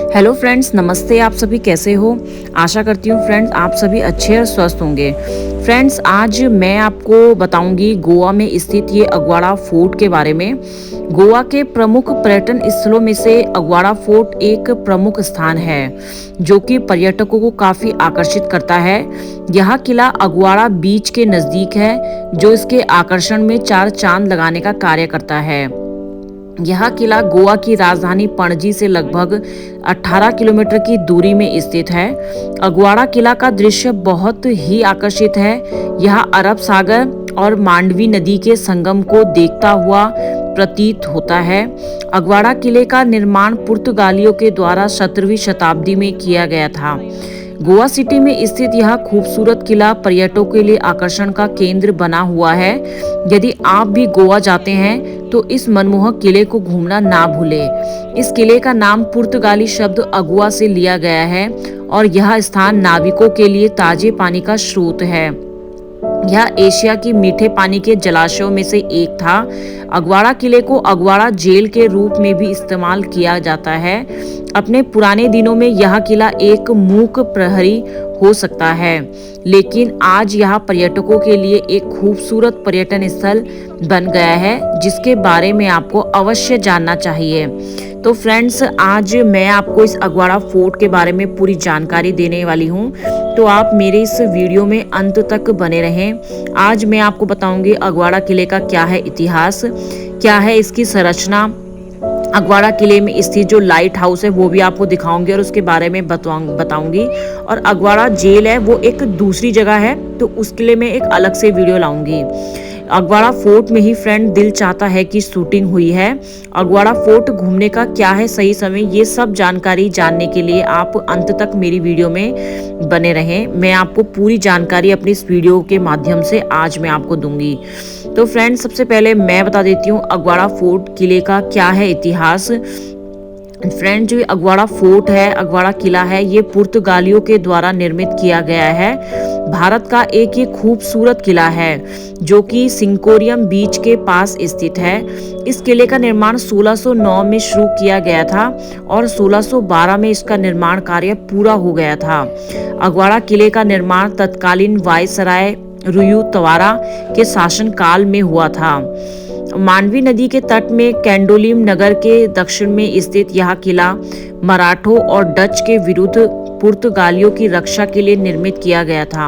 Hello friends, नमस्ते। आप सभी कैसे हो? आशा करती हूँ फ्रेंड्स आप सभी अच्छे और स्वस्थ होंगे। फ्रेंड्स, आज मैं आपको बताऊंगी गोवा में स्थित ये अगवाड़ा फोर्ट के बारे में। गोवा के प्रमुख पर्यटन स्थलों में से अगवाड़ा फोर्ट एक प्रमुख स्थान है जो कि पर्यटकों को काफी आकर्षित करता है। यह किला अगवाड़ा बीच के नजदीक है जो इसके आकर्षण में चार चांद लगाने का कार्य करता है। यह किला गोवा की राजधानी पणजी से लगभग 18 किलोमीटर की दूरी में स्थित है। अगवाड़ा किला का दृश्य बहुत ही आकर्षित है। यह अरब सागर और मांडवी नदी के संगम को देखता हुआ प्रतीत होता है। अगवाड़ा किले का निर्माण पुर्तगालियों के द्वारा 17वीं शताब्दी में किया गया था। गोवा सिटी में स्थित यह खूबसूरत किला पर्यटकों के लिए आकर्षण का केंद्र बना हुआ है। यदि आप भी गोवा जाते हैं तो इस मनमोहक किले को घूमना ना भूलें। इस किले का नाम पुर्तगाली शब्द अगुआ से लिया गया है और यह स्थान नाविकों के लिए ताजे पानी का स्रोत है। यह एशिया की मीठे पानी के जलाशयों में से एक था। अगवाड़ा किले को अगवाड़ा जेल के रूप में भी इस्तेमाल किया जाता है। अपने पुराने दिनों में यह किला एक मूक प्रहरी हो सकता है, लेकिन आज यह पर्यटकों के लिए एक खूबसूरत पर्यटन स्थल बन गया है जिसके बारे में आपको अवश्य जानना चाहिए। तो फ्रेंड्स, आज मैं आपको इस अगवाड़ा फोर्ट के बारे में पूरी जानकारी देने वाली हूँ, तो आप मेरे इस वीडियो में अंत तक बने रहें। आज मैं आपको बताऊंगी अगवाड़ा किले का क्या है इतिहास, क्या है इसकी संरचना, अगवाड़ा किले में स्थित जो लाइट हाउस है वो भी आपको दिखाऊंगी और उसके बारे में बताऊंगी। और अगवाड़ा जेल है वो एक दूसरी जगह है, तो उसके लिए मैं एक अलग से वीडियो लाऊंगी। अगवाड़ा फोर्ट में ही फ्रेंड दिल चाहता है कि शूटिंग हुई है। अगवाड़ा फोर्ट घूमने का क्या है सही समय, ये सब जानकारी जानने के लिए आप अंत तक मेरी वीडियो में बने रहें। मैं आपको पूरी जानकारी अपनी इस वीडियो के माध्यम से आज मैं आपको दूंगी। तो फ्रेंड, सबसे पहले मैं बता देती हूँ अगवाड़ा फोर्ट किले का क्या है इतिहास। फ्रेंड, जो अगवाड़ा फोर्ट है, अगवाड़ा किला है, ये पुर्तगालियों के द्वारा निर्मित किया गया है। भारत का एक ये खूबसूरत किला है जो कि सिंकोरियम बीच के पास स्थित है। इस किले का निर्माण 1609 में शुरू किया गया था और 1612 में इसका निर्माण कार्य पूरा हो गया था। अगवाड़ा किले का निर्माण तत्कालीन वायसराय रुयुतवारा के शासन काल में हुआ था। मांडवी नदी के तट में कैंडोलिम नगर के दक्षिण में स्थित यह किला मराठों और डच के विरुद्ध पुर्तगालियों की रक्षा के लिए निर्मित किया गया था।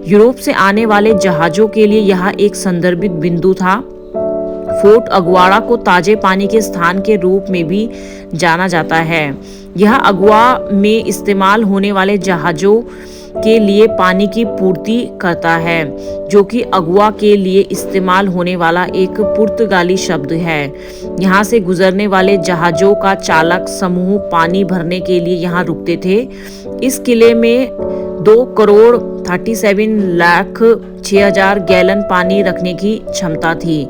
यूरोप से आने वाले जहाजों के लिए यह एक संदर्भित बिंदु था। फोर्ट अगवाड़ा को ताजे पानी के स्थान के रूप में भी जाना जाता है। यह अगवा में इस्तेमाल होने वाले जहाजों के लिए पानी की पूर्ति करता है, जो कि अगवा के लिए इस्तेमाल होने वाला एक पुर्तगाली शब्द है। यहाँ से गुजरने वाले जहाजों का चालक समूह पानी भरने के लिए यहाँ रुकते थे। इस किले में 2 करोड़ 37 लाख 6,000 गैलन पानी रखने की क्षमता थी।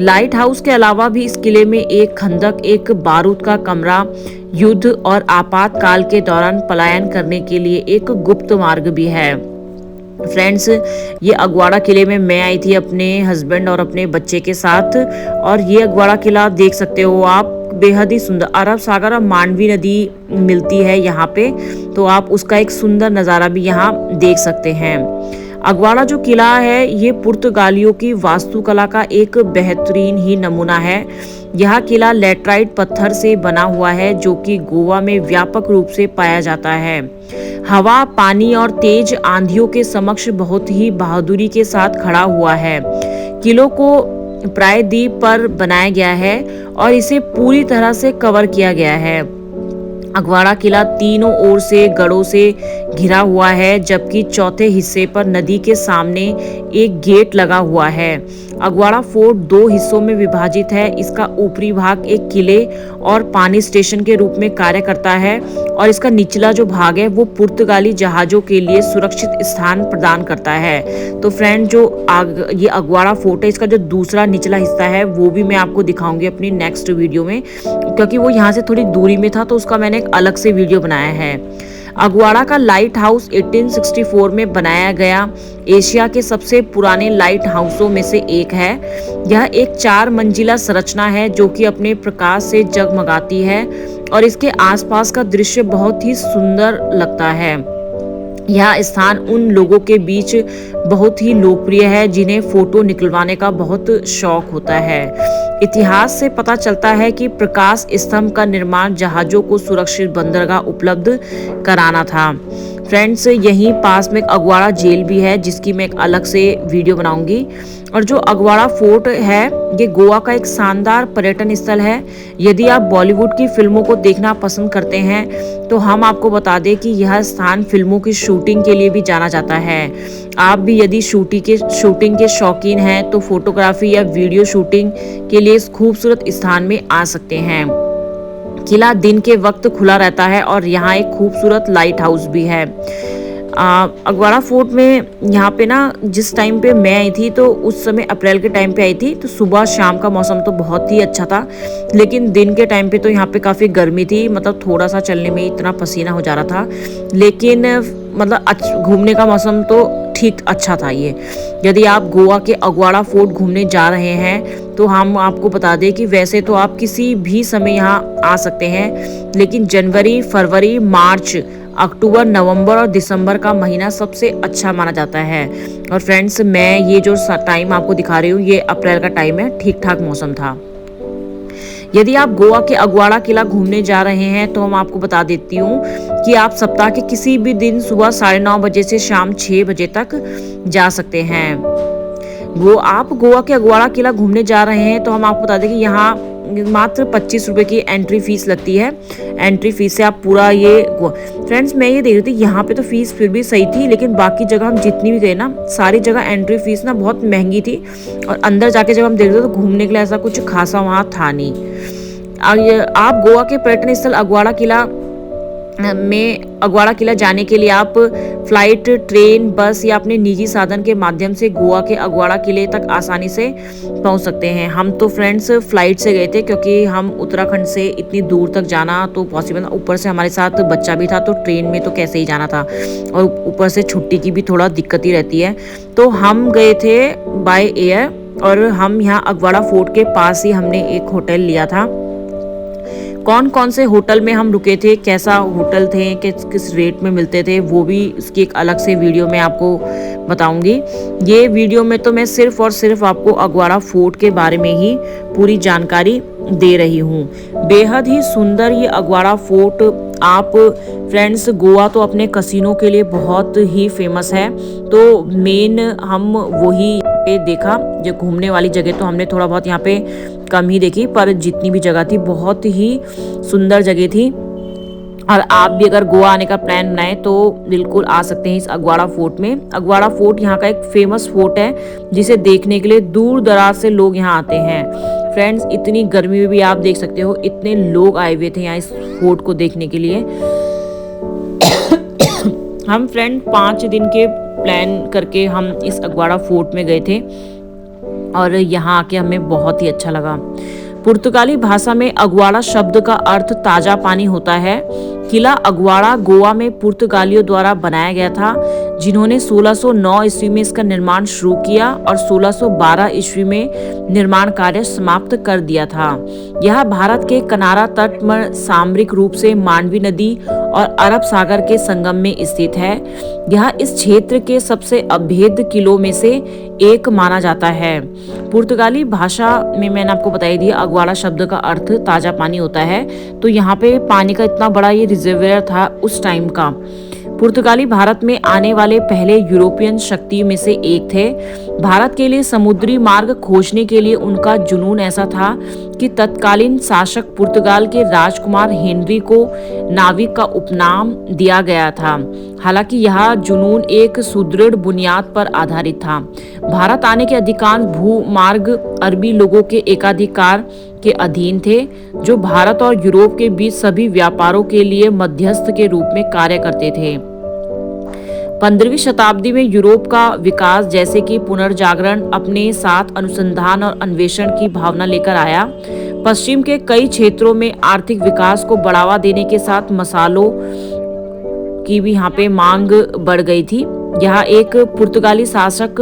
लाइट हाउस के अलावा भी इस किले में एक खंदक, एक बारूद का कमरा, युद्ध और आपातकाल के दौरान पलायन करने के लिए एक गुप्त मार्ग भी है। फ्रेंड्स, ये अगवाड़ा किले में मैं आई थी अपने हस्बैंड और अपने बच्चे के साथ, और ये अगवाड़ा किला देख सकते हो आप, बेहद ही सुंदर। अरब सागर और मांडवी नदी मिलती है यहाँ पे, तो आप उसका एक सुंदर नज़ारा भी यहाँ देख सकते हैं। अगवाड़ा जो किला है ये पुर्तगालियों की वास्तुकला का एक बेहतरीन ही नमूना है। यह किला लेटराइट पत्थर से बना हुआ है जो कि गोवा में व्यापक रूप से पाया जाता है। हवा, पानी और तेज आंधियों के समक्ष बहुत ही बहादुरी के साथ खड़ा हुआ है। किलों को प्रायद्वीप पर बनाया गया है और इसे पूरी तरह से कवर किया गया है। अगवाड़ा किला तीनों ओर से गढ़ों से घिरा हुआ है, जबकि चौथे हिस्से पर नदी के सामने एक गेट लगा हुआ है। अगवाड़ा फोर्ट 2 हिस्सों में विभाजित है। इसका ऊपरी भाग एक किले और पानी स्टेशन के रूप में कार्य करता है और इसका निचला जो भाग है वो पुर्तगाली जहाजों के लिए सुरक्षित स्थान प्रदान करता है। तो फ्रेंड, जो ये अगवाड़ा फोर्ट है, इसका जो दूसरा निचला हिस्सा है वो भी मैं आपको दिखाऊंगी अपनी नेक्स्ट वीडियो में, क्योंकि वो यहाँ से थोड़ी दूरी में था तो उसका मैंने एक अलग से वीडियो बनाया है। अगवाड़ा का लाइट हाउस 1864 में बनाया गया एशिया के सबसे पुराने लाइट हाउसों में से एक है। यह एक 4 मंजिला संरचना है जो कि अपने प्रकाश से जगमगाती है और इसके आसपास का दृश्य बहुत ही सुंदर लगता है। यह स्थान उन लोगों के बीच बहुत ही लोकप्रिय है जिन्हें फोटो निकलवाने का बहुत शौक होता है। इतिहास से पता चलता है कि प्रकाश स्तंभ का निर्माण जहाजों को सुरक्षित बंदरगाह उपलब्ध कराना था। फ्रेंड्स, यहीं पास में एक अगवाड़ा जेल भी है जिसकी मैं एक अलग से वीडियो बनाऊंगी। और जो अगवाड़ा फोर्ट है ये गोवा का एक शानदार पर्यटन स्थल है। यदि आप बॉलीवुड की फिल्मों को देखना पसंद करते हैं तो हम आपको बता दें कि यह स्थान फिल्मों की शूटिंग के लिए भी जाना जाता है। आप भी यदि शूटिंग के शौकीन हैं तो फोटोग्राफी या वीडियो शूटिंग के लिए इस खूबसूरत स्थान में आ सकते हैं। किला दिन के वक्त खुला रहता है और यहाँ एक खूबसूरत लाइट हाउस भी है। अगवाड़ा फोर्ट में यहाँ पे ना जिस टाइम पे मैं आई थी तो उस समय अप्रैल के टाइम पे आई थी, तो सुबह शाम का मौसम तो बहुत ही अच्छा था, लेकिन दिन के टाइम पे तो यहाँ पे काफ़ी गर्मी थी। मतलब थोड़ा सा चलने में इतना पसीना हो जा रहा था, लेकिन मतलब घूमने का मौसम तो ठीक अच्छा था ये। यदि आप गोवा के अगवाड़ा फोर्ट घूमने जा रहे हैं तो हम आपको बता दें कि वैसे तो आप किसी भी समय यहाँ आ सकते हैं, लेकिन जनवरी, फरवरी, मार्च, अक्टूबर, नवंबर और दिसंबर का महीना सबसे अच्छा माना जाता है। और फ्रेंड्स, मैं ये जो टाइम आपको दिखा रही हूँ ये अप्रैल का टाइम है, ठीक ठाक मौसम था। यदि आप गोवा के अगवाड़ा किला घूमने जा रहे हैं तो हम आपको बता देती हूँ कि आप सप्ताह के किसी भी दिन सुबह 9:30 बजे से शाम 6 बजे तक जा सकते हैं। वो आप गोवा के अगवाड़ा किला घूमने जा रहे हैं तो हम आपको बता दें कि यहाँ मात्र 25 रुपए की एंट्री फीस लगती है। एंट्री फीस से आप पूरा ये फ्रेंड्स, मैं ये देख रही थी यहाँ पे तो फीस फिर भी सही थी, लेकिन बाकी जगह हम जितनी भी गए ना सारी जगह एंट्री फीस ना बहुत महंगी थी और अंदर जाके जब हम देख रहे थे तो घूमने के लिए ऐसा कुछ खासा वहाँ था नहीं। आप गोवा के पर्यटन स्थल अगवाड़ा किला जाने के लिए आप फ्लाइट, ट्रेन, बस या अपने निजी साधन के माध्यम से गोवा के अगवाड़ा किले तक आसानी से पहुंच सकते हैं। हम तो फ्रेंड्स फ्लाइट से गए थे क्योंकि हम उत्तराखंड से इतनी दूर तक जाना तो पॉसिबल, ऊपर से हमारे साथ बच्चा भी था तो ट्रेन में तो कैसे ही जाना था, और ऊपर से छुट्टी की भी थोड़ा दिक्कत ही रहती है। तो हम गए थे बाय एयर और हम यहाँ अगवाड़ा फोर्ट के पास ही हमने एक होटल लिया था। कौन कौन से होटल में हम रुके थे, कैसा होटल थे, किस रेट में मिलते थे, वो भी इसकी एक अलग से वीडियो में आपको बताऊंगी। ये वीडियो में तो मैं सिर्फ और सिर्फ आपको अगवाड़ा फोर्ट के बारे में ही पूरी जानकारी दे रही हूँ। बेहद ही सुंदर ये अगवाड़ा फोर्ट। आप फ्रेंड्स, गोवा तो अपने कसिनो के लिए बहुत ही फेमस है, तो मेन हम वही देखा। जो घूमने वाली जगह तो हमने थोड़ा बहुत यहाँ पे कम ही देखी, पर जितनी भी जगह थी बहुत ही सुंदर जगह थी। और आप भी अगर गोवा आने का प्लान बनाए तो बिल्कुल आ सकते हैं इस अगवाड़ा फोर्ट में। अगवाड़ा फोर्ट यहाँ का एक फेमस फोर्ट है जिसे देखने के लिए दूर दराज से लोग यहाँ आते हैं। फ्रेंड्स, इतनी गर्मी में भी आप देख सकते हो इतने लोग आए हुए थे यहाँ इस फोर्ट को देखने के लिए। हम फ्रेंड 5 दिन के प्लान करके हम इस अगवाड़ा फोर्ट में गए थे और यहाँ आके हमें बहुत ही अच्छा लगा। पुर्तगाली भाषा में अगवाड़ा शब्द का अर्थ ताजा पानी होता है। किला अगवाड़ा गोवा में पुर्तगालियों द्वारा बनाया गया था, जिन्होंने 1609 ईस्वी में इसका निर्माण शुरू किया और 1612 ईस्वी में निर्माण कार्य समाप्त कर दिया था। यह भारत के किनारा तट पर सामरिक रूप से मांडवी नदी और अरब सागर के संगम में स्थित है। यह इस क्षेत्र के सबसे अभेद्य किलों में से एक माना जाता है। पुर्तगाली भाषा में मैंने आपको बताई दी अगवाड़ा शब्द का अर्थ ताजा पानी होता है, तो यहाँ पे पानी का इतना बड़ा ये रिजर्वेयर था उस टाइम का। पुर्तगाली भारत में आने वाले पहले यूरोपियन शक्ति में से एक थे। भारत के लिए समुद्री मार्ग खोजने के लिए उनका जुनून ऐसा था कि तत्कालीन शासक पुर्तगाल के राजकुमार हेनरी को नाविक का उपनाम दिया गया था। हालांकि यह जुनून एक सुदृढ़ बुनियाद पर आधारित था। भारत आने के अधिकांश भूमार्ग अरबी लोगों के एकाधिकार के अधीन थे, जो भारत और यूरोप के बीच सभी व्यापारों के लिए मध्यस्थ के रूप में कार्य करते थे। 15वीं शताब्दी में यूरोप का विकास जैसे कि पुनर्जागरण अपने साथ अनुसंधान और अन्वेषण की भावना लेकर आया। पश्चिम के कई क्षेत्रों में आर्थिक विकास को बढ़ावा देने के साथ मसालों की भी यहाँ पे मांग बढ़ गई थी। यहाँ एक पुर्तगाली शासक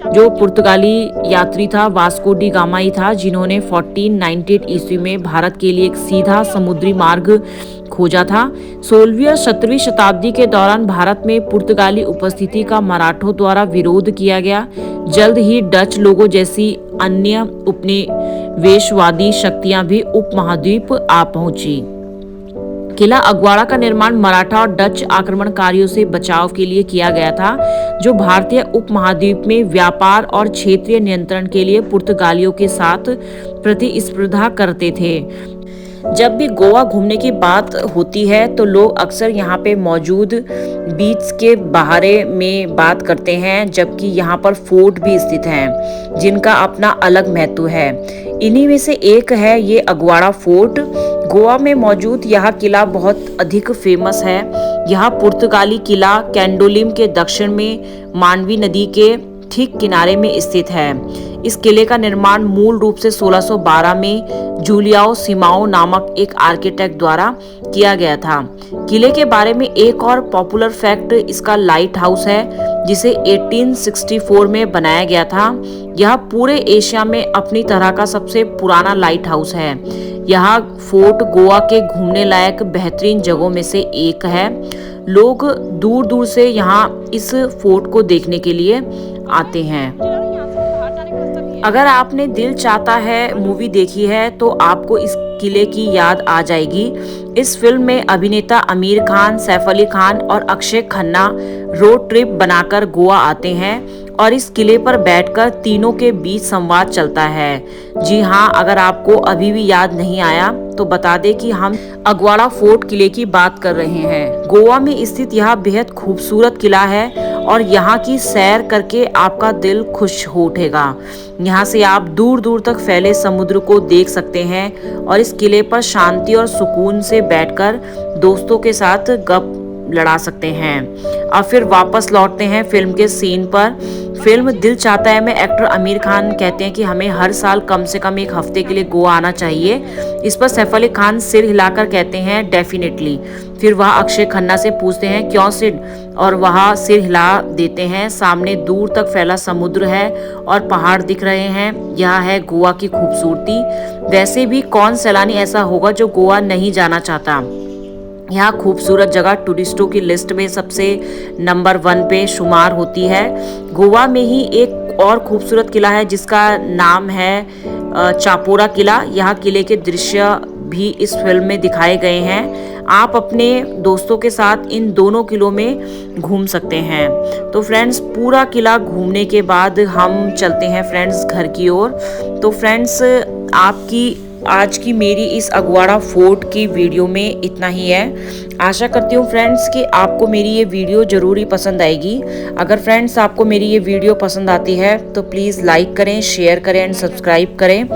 जो पुर्तगाली यात्री था वास्को डी गामा ही था, जिन्होंने 1498 ईस्वी में भारत के लिए एक सीधा समुद्री मार्ग खोजा था। 16वीं और 17वीं शताब्दी के दौरान भारत में पुर्तगाली उपस्थिति का मराठों द्वारा विरोध किया गया। जल्द ही डच लोगों जैसी अन्य उपनिवेशवादी शक्तियां भी उपमहाद्वीप आ पहुंची। किला अगवाड़ा का निर्माण मराठा और डच आक्रमणकारियों से बचाव के लिए किया गया था, जो भारतीय उपमहाद्वीप में व्यापार और क्षेत्रीय नियंत्रण के लिए पुर्तगालियों के साथ प्रतिस्पर्धा करते थे। जब भी गोवा घूमने की बात होती है तो लोग अक्सर यहाँ पे मौजूद बीच के बारे में बात करते हैं, जबकि यहाँ पर फोर्ट भी स्थित हैं जिनका अपना अलग महत्व है। इन्हीं में से एक है ये अगवाड़ा फोर्ट। गोवा में मौजूद यह किला बहुत अधिक फेमस है। यह पुर्तगाली किला कैंडोलिम के दक्षिण में मांडवी नदी के ठीक किनारे में स्थित है। इस किले का निर्माण मूल रूप से 1612 में जूलियाओ सिमाओ नामक एक आर्किटेक्ट द्वारा किया गया था। किले के बारे में एक और पॉपुलर फैक्ट इसका लाइट हाउस है, जिसे 1864 में बनाया गया था। यह पूरे एशिया में अपनी तरह का सबसे पुराना लाइट हाउस है। यह फोर्ट गोवा के घूमने लायक बेहतरीन जगहों में से एक है। लोग दूर दूर से यहाँ इस फोर्ट को देखने के लिए आते हैं। अगर आपने दिल चाहता है मूवी देखी है तो आपको इस किले की याद आ जाएगी। इस फिल्म में अभिनेता आमिर खान, सैफ अली खान और अक्षय खन्ना रोड ट्रिप बनाकर गोवा आते हैं और इस किले पर बैठकर तीनों के बीच संवाद चलता है। जी हाँ, अगर आपको अभी भी याद नहीं आया तो बता दें कि हम अगवाड़ा फोर्ट किले की बात कर रहे हैं। गोवा में स्थित यह बेहद खूबसूरत किला है और यहाँ की सैर करके आपका दिल खुश हो उठेगा। यहाँ से आप दूर दूर तक फैले समुद्र को देख सकते हैं और इस किले पर शांति और सुकून से बैठकर दोस्तों के साथ गप लड़ा सकते हैं। अब फिर वापस लौटते हैं फिल्म के सीन पर। फिल्म दिल चाहता है में एक्टर आमिर खान कहते हैं कि हमें हर साल कम से कम एक हफ्ते के लिए गोवा आना चाहिए। इस पर सैफ अली खान सिर हिलाकर कहते हैं डेफिनेटली। फिर वह अक्षय खन्ना से पूछते हैं क्यों सिड, और वह सिर हिला देते हैं। सामने दूर तक फैला समुद्र है और पहाड़ दिख रहे हैं। यह है गोवा की खूबसूरती। वैसे भी कौन सैलानी ऐसा होगा जो गोवा नहीं जाना चाहता। यह खूबसूरत जगह टूरिस्टों की लिस्ट में सबसे नंबर 1 पे शुमार होती है। गोवा में ही एक और खूबसूरत किला है जिसका नाम है चापोरा किला। यहाँ किले के दृश्य भी इस फिल्म में दिखाए गए हैं। आप अपने दोस्तों के साथ इन दोनों किलों में घूम सकते हैं। तो फ्रेंड्स, पूरा किला घूमने के बाद हम चलते हैं फ्रेंड्स घर की ओर। तो फ्रेंड्स, आपकी आज की मेरी इस अगवाड़ा फोर्ट की वीडियो में इतना ही है। आशा करती हूँ फ्रेंड्स कि आपको मेरी ये वीडियो ज़रूर ही पसंद आएगी। अगर फ्रेंड्स आपको मेरी ये वीडियो पसंद आती है तो प्लीज़ लाइक करें, शेयर करें एंड सब्सक्राइब करें।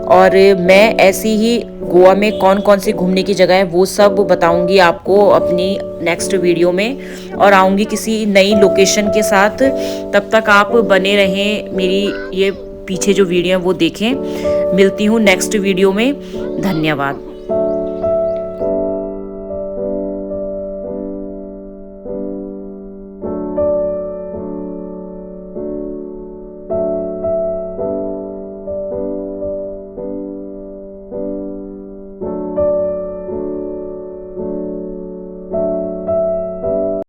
और मैं ऐसी ही गोवा में कौन कौन सी घूमने की जगह है वो सब बताऊंगी आपको अपनी नेक्स्ट वीडियो में, और आऊँगी किसी नई लोकेशन के साथ। तब तक आप बने रहें, मेरी ये पीछे जो वीडियो है वो देखें। मिलती हूँ नेक्स्ट वीडियो में। धन्यवाद।